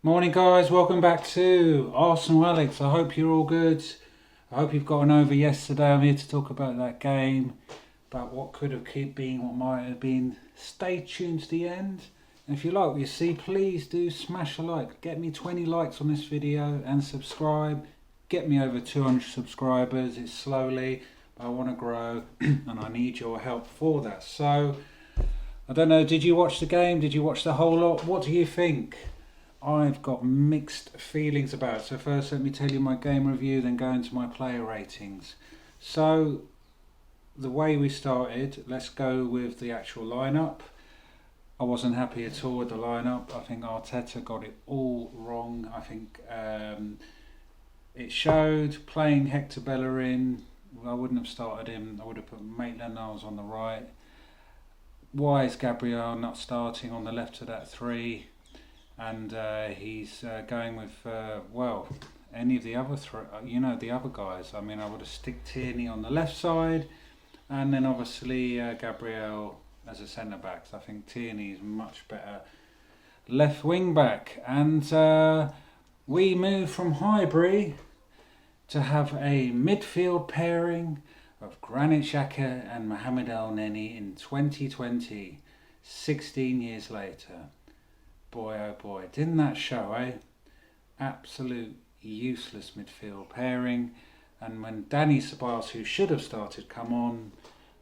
Morning guys, welcome back to Arsenal Alex. I hope you're all good. I hope you've gotten over yesterday. I'm here to talk about that game, about what could have been, what might have been. Stay tuned to the end. And if you like what you see, please do smash a like. Get me 20 likes on this video and subscribe. Get me over 200 subscribers. It's slowly, but I want to grow and I need your help for that. So, I don't know, did you watch the game? Did you watch the whole lot? What do you think? I've got mixed feelings about it. So first let me tell you my game review, then go into my player ratings. So the way we started, let's go with the actual lineup. I wasn't happy at all with the lineup. I think Arteta got it all wrong. I think it showed playing Hector Bellerin. I wouldn't have started him. I would have put Maitland-Niles on the right. Why is Gabriel not starting on the left of that three? And he's going with any of the other the other guys. I mean, I would have stick Tierney on the left side, and then obviously Gabriel as a centre back. So I think Tierney is much better left wing back. And we move from Highbury to have a midfield pairing of Granit Xhaka and Mohamed El Neni in 2020, 16 years later. Boy, oh boy, didn't that show, eh? Absolute useless midfield pairing. And when Danny Ceballos, who should have started, come on,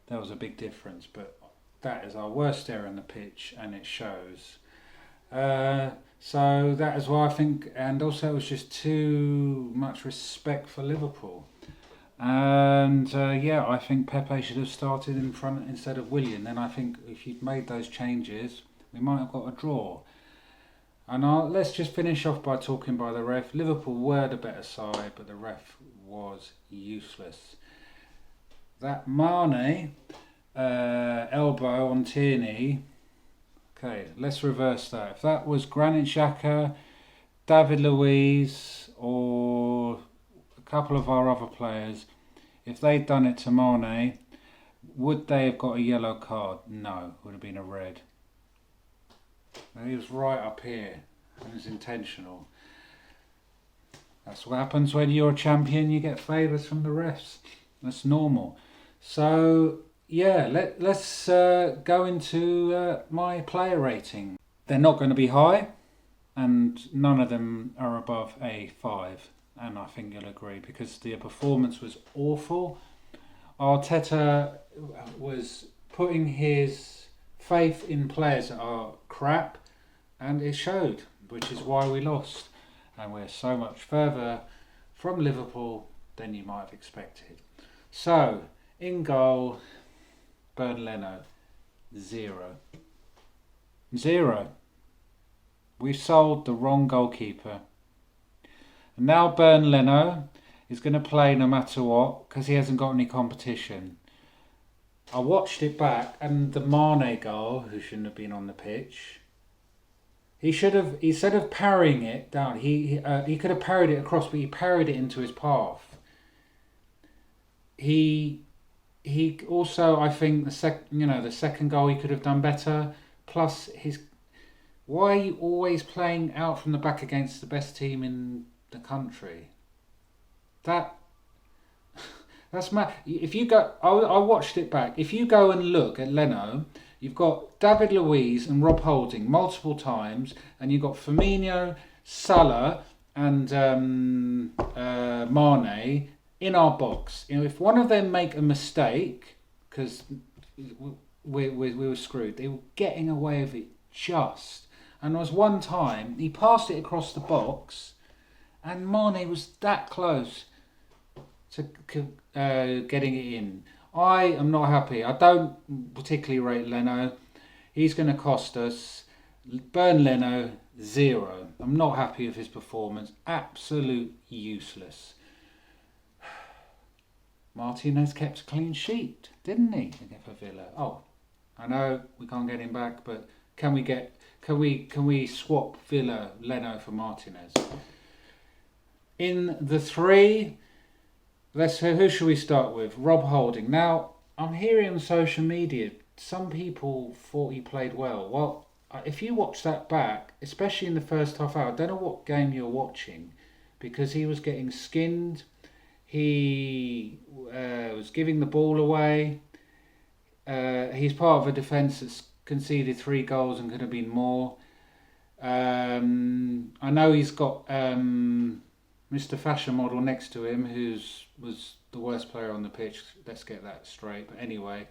there was a big difference. But that is our worst error on the pitch, and it shows. So that is why I think, and also it was just too much respect for Liverpool. And I think Pepe should have started in front instead of Willian. Then I think if you'd made those changes, we might have got a draw. And let's just finish off by talking by the ref. Liverpool were the better side, but the ref was useless. That Mane elbow on Tierney. Okay, let's reverse that. If that was Granit Xhaka, David Luiz, or a couple of our other players, if they'd done it to Mane, would they have got a yellow card? No, it would have been a red. He was right up here, and it was intentional. That's what happens when you're a champion. You get favours from the refs. That's normal. So yeah, let's go into my player rating. They're not going to be high, and none of them are above a 5. And I think you'll agree because the performance was awful. Arteta was putting his faith in players that are crap, and it showed, which is why we lost. And we're so much further from Liverpool than you might have expected. So, in goal, Bernd Leno, 0. 0. We've sold the wrong goalkeeper. And now Bernd Leno is going to play no matter what because he hasn't got any competition. I watched it back, and the Mane goal, who shouldn't have been on the pitch, he should have, instead of parrying it down, he could have parried it across, but he parried it into his path. He also, I think the second goal he could have done better. Plus why are you always playing out from the back against the best team in the country? That's mad. If you go, I watched it back. If you go and look at Leno, you've got David Luiz and Rob Holding multiple times, and you've got Firmino, Salah, and Mane in our box. If one of them make a mistake, because we were screwed, they were getting away with it just. And there was one time he passed it across the box, and Mane was that close to getting it in. I am not happy. I don't particularly rate Leno. He's going to cost us. Bernd Leno, 0. I'm not happy with his performance. Absolute useless. Martinez kept a clean sheet, didn't he, for Villa? Oh, I know we can't get him back, but can we swap Villa, Leno for Martinez? In the 3, who should we start with? Rob Holding. Now, I'm hearing on social media, some people thought he played well. Well, if you watch that back, especially in the first half hour, I don't know what game you're watching, because he was getting skinned. He was giving the ball away. He's part of a defence that's conceded 3 goals and could have been more. I know he's got Mr. Fashion Model next to him, was the worst player on the pitch. Let's get that straight. But anyway,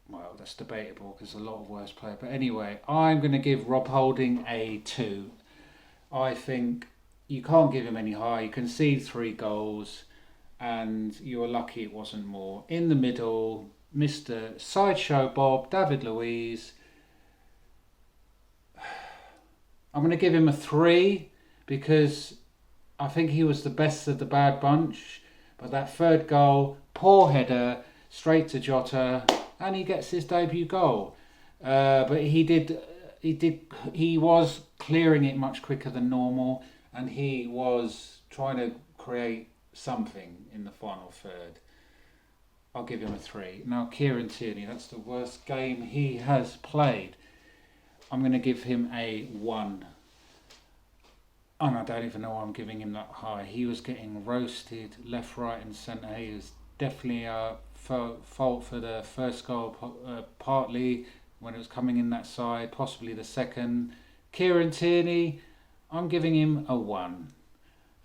well, that's debatable because a lot of worst player. But anyway, I'm going to give Rob Holding a 2. I think you can't give him any higher. You concede 3 goals, and you were lucky it wasn't more. In the middle, Mr. Sideshow Bob, David Luiz. I'm going to give him a 3 because I think he was the best of the bad bunch. But that third goal, poor header, straight to Jota, and he gets his debut goal. But he was clearing it much quicker than normal, and he was trying to create something in the final third. I'll give him a 3. Now, Kieran Tierney, that's the worst game he has played. I'm going to give him a 1. And I don't even know why I'm giving him that high. He was getting roasted left, right and centre. He was definitely a fault for the first goal, partly when it was coming in that side, possibly the second. Kieran Tierney, I'm giving him a 1.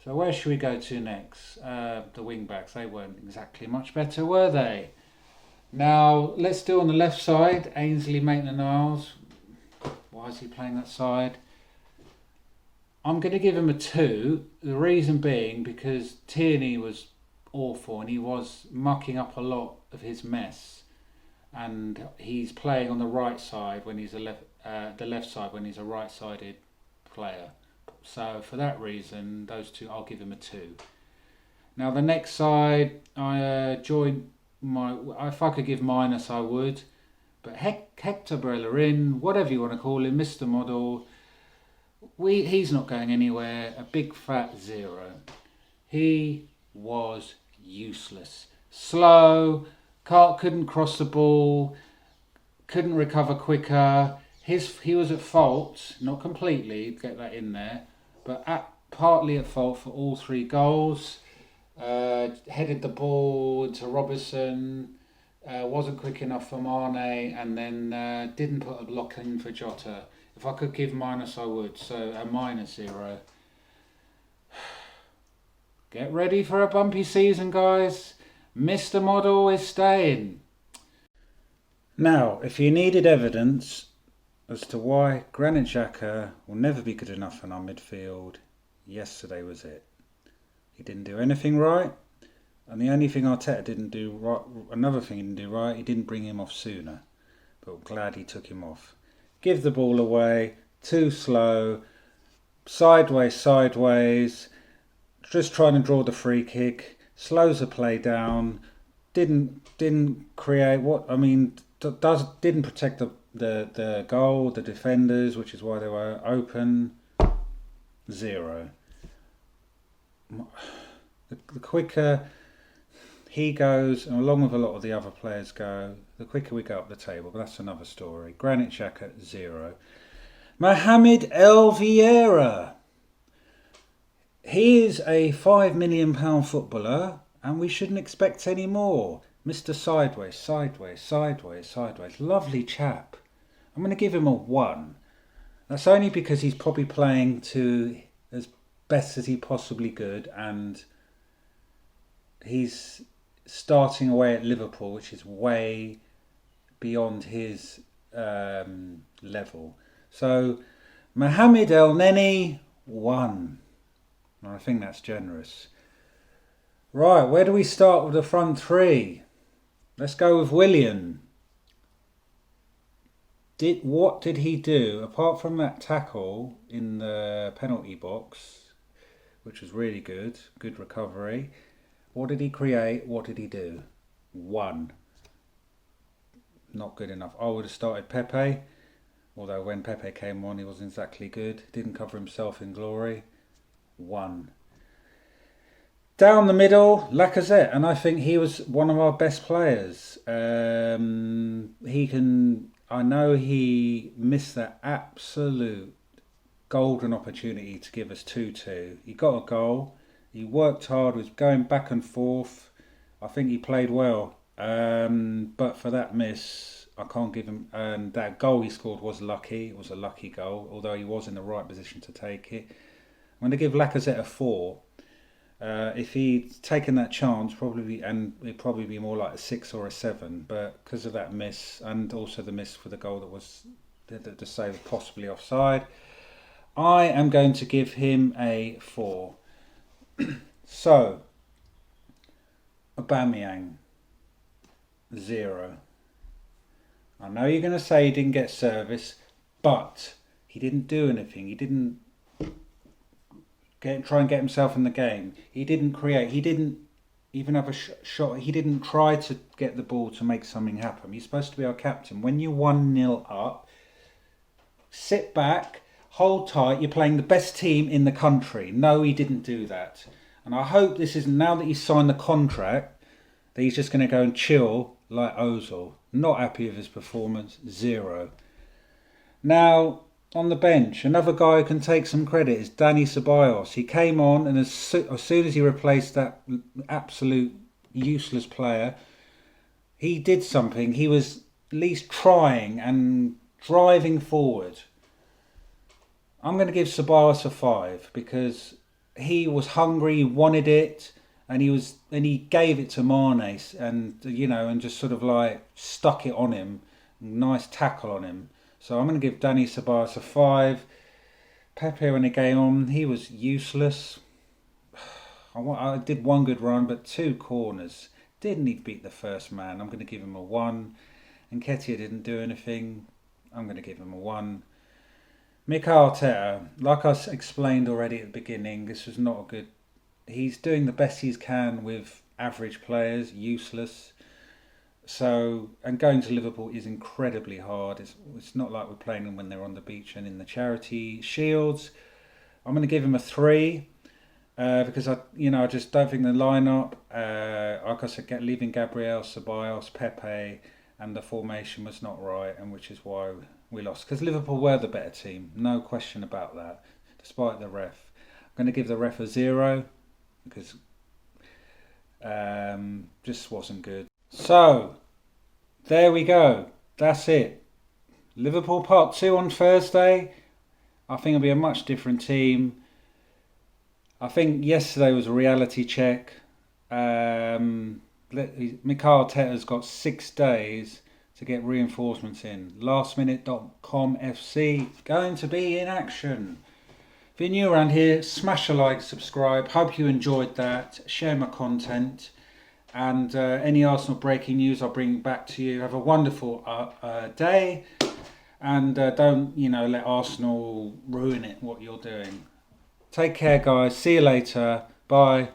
So where should we go to next? The wing backs, they weren't exactly much better, were they? Now, let's do on the left side, Ainsley Maitland-Niles. Why is he playing that side? I'm going to give him a 2. The reason being because Tierney was awful and he was mucking up a lot of his mess. And he's playing on the right side when he's the left side when he's a right-sided player. So for that reason, those two, I'll give him a 2. Now the next side, if I could give minus, I would. But Hector Bellerin, whatever you want to call him, Mr. Model, he's not going anywhere. A big fat 0. He was useless. Slow, couldn't cross the ball, couldn't recover quicker. He was at fault, not completely, get that in there, but partly at fault for all 3 goals. Headed the ball to Robertson, wasn't quick enough for Mane, and then didn't put a block in for Jota. If I could give minus, I would. So a -0. Get ready for a bumpy season, guys. Mr. Model is staying. Now, if you needed evidence as to why Granit Xhaka will never be good enough in our midfield, yesterday was it. He didn't do anything right, and the only thing Arteta didn't do right, another thing he didn't do right, he didn't bring him off sooner. But I'm glad he took him off. Give the ball away, too slow, sideways, just trying to draw the free kick, slows the play down, didn't create didn't protect the goal, the defenders, which is why they were open. 0. The quicker he goes, and along with a lot of the other players go, the quicker we go up the table. But that's another story. Granit Xhaka, 0. Mohamed El Vieira. He is a £5 million footballer, and we shouldn't expect any more. Mr. Sideways. Lovely chap. I'm going to give him a 1. That's only because he's probably playing to as best as he possibly could, and he's starting away at Liverpool, which is way beyond his level. So, Mohamed El Neni, 1. I think that's generous. Right, where do we start with the front 3? Let's go with Willian. What did he do, apart from that tackle in the penalty box, which was really good recovery? What did he create? What did he do? 1. Not good enough. I would have started Pepe, although when Pepe came on, he wasn't exactly good. Didn't cover himself in glory. 1. Down the middle, Lacazette, and I think he was one of our best players. He can I know he missed that absolute golden opportunity to give us 2-2. He got a goal. He worked hard, was going back and forth. I think he played well. But for that miss, I can't give him. And that goal he scored was lucky. It was a lucky goal, although he was in the right position to take it. I'm going to give Lacazette a 4. If he'd taken that chance, it'd probably be more like a 6 or a 7. But because of that miss, and also the miss for the goal that was to say was possibly offside, I am going to give him a 4. So, Aubameyang, 0. I know you're going to say he didn't get service, but he didn't do anything. He didn't try and get himself in the game. He didn't create. He didn't even have a shot. He didn't try to get the ball to make something happen. He's supposed to be our captain. When you're 1-0 up, sit back, hold tight. You're playing the best team in the country. No, he didn't do that. And I hope this isn't, now that he's signed the contract, that he's just going to go and chill like Ozil. Not happy with his performance. 0. Now, on the bench, another guy who can take some credit is Dani Ceballos. He came on, and as soon as he replaced that absolute useless player, he did something. He was at least trying and driving forward. I'm going to give Ceballos a 5 because he was hungry, he wanted it, and he gave it to Mane, and and just sort of like stuck it on him. Nice tackle on him. So I'm going to give Dani Ceballos a 5. Pepe, when he came on, he was useless. I did one good run, but 2 corners. Didn't he beat the first man? I'm going to give him a 1. And Nketiah didn't do anything. I'm going to give him a 1. Mikel Arteta, like I explained already at the beginning, this was not a good... He's doing the best he can with average players, useless. So, and going to Liverpool is incredibly hard. It's not like we're playing them when they're on the beach and in the charity shields. I'm going to give him a 3 because I just don't think the lineup, like I said, leaving Gabriel, Ceballos, Pepe, and the formation was not right, and which is why we lost. Because Liverpool were the better team, no question about that. Despite the ref, I'm going to give the ref a 0 because just wasn't good. So, there we go. That's it. Liverpool Part 2 on Thursday. I think it'll be a much different team. I think yesterday was a reality check. Mikel Arteta's got 6 days to get reinforcements in. Lastminute.com FC going to be in action. If you're new around here, smash a like, subscribe. Hope you enjoyed that. Share my content. And any Arsenal breaking news I'll bring back to you. Have a wonderful day. And don't, let Arsenal ruin it, what you're doing. Take care, guys. See you later. Bye.